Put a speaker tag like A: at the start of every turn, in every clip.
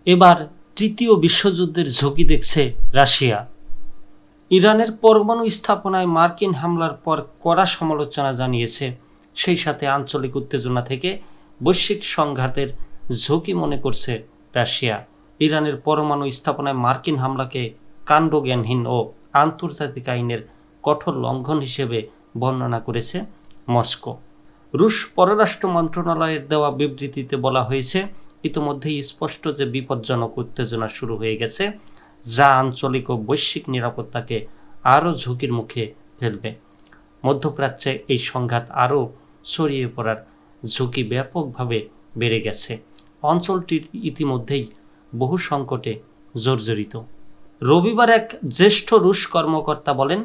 A: এবার তৃতীয় বিশ্বযুদ্ধের ঝুঁকি দেখছে রাশিয়া। ইরানের পরমাণু স্থাপনায় মার্কিন হামলার পর কড়া সমালোচনা জানিয়েছে। সেই সাথে আঞ্চলিক উত্তেজনা থেকে বৈশ্বিক সংঘাতের ঝুঁকি মনে করছে রাশিয়া। ইরানের পরমাণু স্থাপনায় মার্কিন হামলাকে কাণ্ডজ্ঞানহীন ও আন্তর্জাতিক আইনের কঠোর লঙ্ঘন হিসেবে বর্ণনা করেছে মস্কো। রুশ পররাষ্ট্র মন্ত্রণালয়ের দেওয়া বিবৃতিতে বলা হয়েছে, ইতোমধ্যেই স্পষ্ট যে বিপজ্জনক উত্তেজনা শুরু হয়ে গেছে, যা আঞ্চলিক ও বৈশ্বিক নিরাপত্তাকে আরও ঝুঁকির মুখে ফেলবে। মধ্যপ্রাচ্যে এই সংঘাত আরও ছড়িয়ে পড়ার ঝুঁকি ব্যাপকভাবে বেড়ে গেছে। অঞ্চলটির ইতিমধ্যেই বহু সংকটে জর্জরিত। রবিবার এক জ্যেষ্ঠ রুশ কর্মকর্তা বলেন,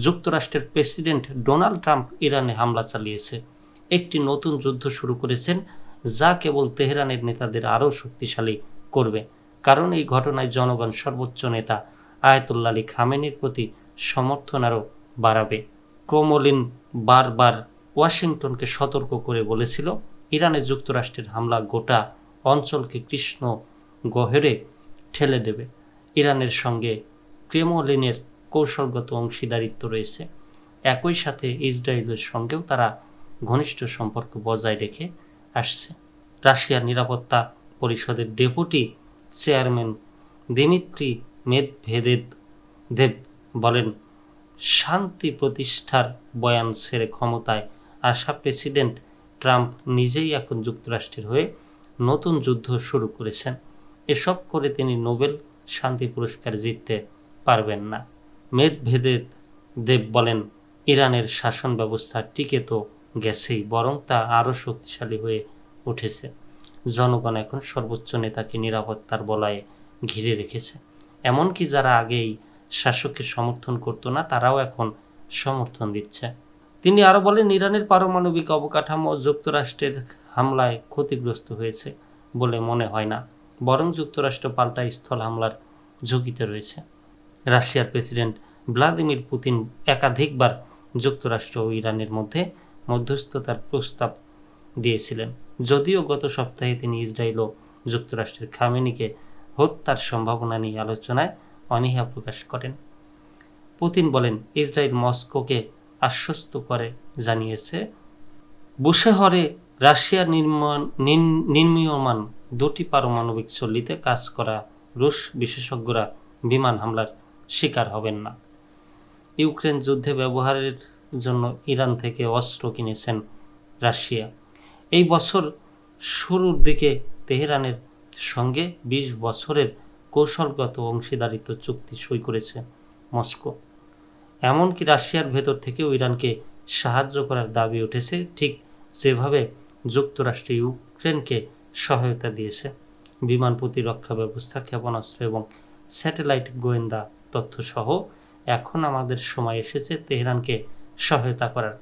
A: যুক্তরাষ্ট্রের প্রেসিডেন্ট ডোনাল্ড ট্রাম্প ইরানে হামলা চালিয়েছে, একটি নতুন যুদ্ধ শুরু করেছেন, যা কেবল তেহরানের নেতাদের আরও শক্তিশালী করবে। কারণ এই ঘটনায় জনগণ সর্বোচ্চ নেতা আয়াতুল্লাহ আলী খামেনির প্রতি সমর্থন আরও বাড়াবে। ক্রেমলিন বারবার ওয়াশিংটনকে সতর্ক করে বলেছিল, ইরানে যুক্তরাষ্ট্রের হামলা গোটা অঞ্চলকে কৃষ্ণ গহ্বরে ঠেলে দেবে। ইরানের সঙ্গে ক্রেমলিনের কৌশলগত অংশীদারিত্ব রয়েছে। একই সাথে ইসরায়েলের সঙ্গেও তারা ঘনিষ্ঠ সম্পর্ক বজায় রেখে আসছে। রাশিয়ার নিরাপত্তা পরিষদের ডেপুটি চেয়ারম্যান দিমিত্রি মেদভেদেভ বলেন, শান্তি প্রতিষ্ঠার বয়ান ছেড়ে ক্ষমতায় আসা প্রেসিডেন্ট ট্রাম্প নিজেই এখন যুক্তরাষ্ট্রের হয়ে নতুন যুদ্ধ শুরু করেছেন। এসব করে তিনি নোবেল শান্তি পুরস্কার জিততে পারবেন না। মেদভেদেভ বলেন, ইরানের শাসন ব্যবস্থা টিকে তো গেছেই, বরং তা আরও শক্তিশালী হয়ে উঠেছে। জনগণ এখন সর্বোচ্চ নেতাকে নিরাপত্তার বলয়ে ঘিরে রেখেছে। এমনকি যারা আগেই শাসককে সমর্থন করত না, তারাও এখন সমর্থন দিচ্ছে। তিনি আরও বলেন, ইরানের পারমাণবিক অবকাঠামো যুক্তরাষ্ট্রের হামলায় ক্ষতিগ্রস্ত হয়েছে বলে মনে হয় না, বরং যুক্তরাষ্ট্র পাল্টা স্থল হামলার ঝুঁকিতে রয়েছে। রাশিয়ার প্রেসিডেন্ট ভ্লাদিমির পুতিন একাধিকবার যুক্তরাষ্ট্র ও ইরানের মধ্যে মধ্যস্থতার প্রস্তাব দিয়েছিলেন, যদিও গত সপ্তাহে তিনি ইসরায়েল ও যুক্তরাষ্ট্রের খামেনিকে হত্যার সম্ভাবনা নিয়ে আলোচনায় অনীহা প্রকাশ করেন। পুতিন বলেন, ইসরায়েল মস্কোকে আশ্বস্ত করে জানিয়েছে, বুশেহরে রাশিয়ার নির্মীয়মান দুটি পারমাণবিক চুল্লিতে কাজ করা রুশ বিশেষজ্ঞরা বিমান হামলার শিকার হবেন না। ইউক্রেন যুদ্ধে ব্যবহারের জন্য ইরান থেকে অস্ত্র কিনেছেন রাশিয়া। এই বছর শুরুর দিকে তেহরানের সঙ্গে 20 বছরের কৌশলগত অংশীদারিত্ব চুক্তি সই করেছে মস্কো। এমনকি রাশিয়ার ভেতর থেকেও ইরানকে সাহায্য করার দাবি উঠেছে, ঠিক যেভাবে যুক্তরাষ্ট্র ইউক্রেনকে সহায়তা দিয়েছে। বিমান প্রতিরক্ষা ব্যবস্থা, ক্ষেপণাস্ত্র এবং স্যাটেলাইট গোয়েন্দা তথ্যসহ এখন আমাদের সময় এসেছে তেহরানকে সহায়তা করার,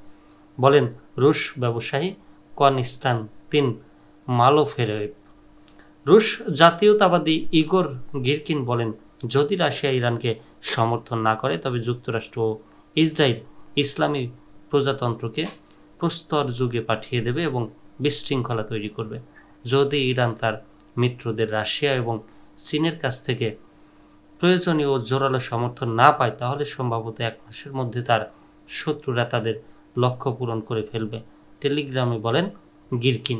A: বলেন রুশ ব্যবসায়ী কনস্টান্তিন মালোফেরেভ। রুশ জাতীয়তাবাদী ইগোর গিরকিন বলেন, যদি রাশিয়া ইরানকে সমর্থন না করে, তবে যুক্তরাষ্ট্র ও ইসরায়েল ইসলামী প্রজাতন্ত্রকে প্রস্তর যুগে পাঠিয়ে দেবে এবং বিশৃঙ্খলা তৈরি করবে। যদি ইরান তার মিত্রদের রাশিয়া এবং চীনের কাছ থেকে প্রয়োজনীয় ও জোরালো সমর্থন না পায়, তাহলে সম্ভবত 1 মাসের মধ্যে তার শত্রুরা তাদের লক্ষ্য পূরণ করে ফেলবে, টেলিগ্রামে বলেন গিরকিন।